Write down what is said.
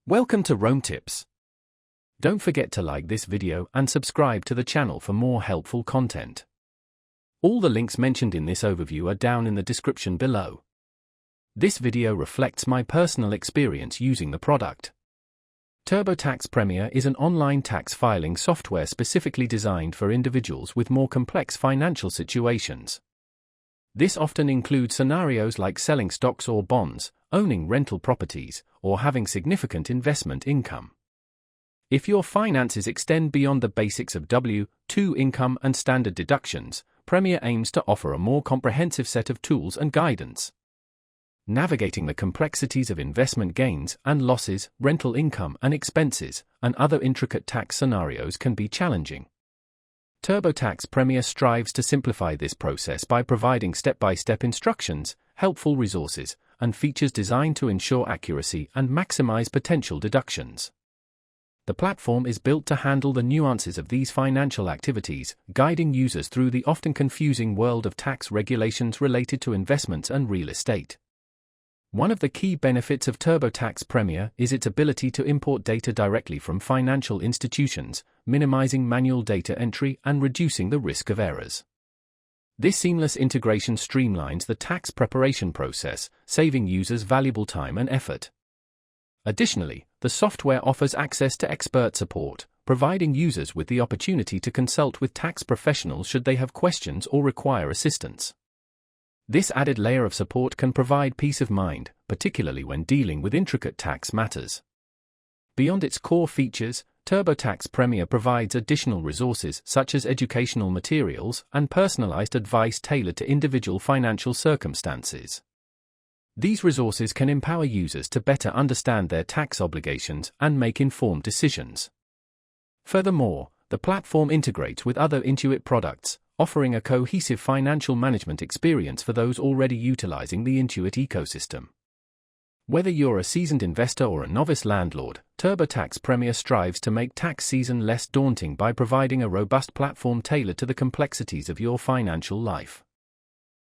Welcome to Rome Tips. Don't forget to like this video and subscribe to the channel for more helpful content. All the links mentioned in this overview are down in the description below. This video reflects my personal experience using the product. TurboTax Premier is an online tax filing software specifically designed for individuals with more complex financial situations. This often includes scenarios like selling stocks or bonds, owning rental properties, or having significant investment income. If your finances extend beyond the basics of W-2 income and standard deductions, Premier aims to offer a more comprehensive set of tools and guidance. Navigating the complexities of investment gains and losses, rental income and expenses, and other intricate tax scenarios can be challenging. TurboTax Premier strives to simplify this process by providing step-by-step instructions, helpful resources, and features designed to ensure accuracy and maximize potential deductions. The platform is built to handle the nuances of these financial activities, guiding users through the often confusing world of tax regulations related to investments and real estate. One of the key benefits of TurboTax Premier is its ability to import data directly from financial institutions, minimizing manual data entry and reducing the risk of errors. This seamless integration streamlines the tax preparation process, saving users valuable time and effort. Additionally, the software offers access to expert support, providing users with the opportunity to consult with tax professionals should they have questions or require assistance. This added layer of support can provide peace of mind, particularly when dealing with intricate tax matters. Beyond its core features, TurboTax Premier provides additional resources such as educational materials and personalized advice tailored to individual financial circumstances. These resources can empower users to better understand their tax obligations and make informed decisions. Furthermore, the platform integrates with other Intuit products, offering a cohesive financial management experience for those already utilizing the Intuit ecosystem. Whether you're a seasoned investor or a novice landlord, TurboTax Premier strives to make tax season less daunting by providing a robust platform tailored to the complexities of your financial life.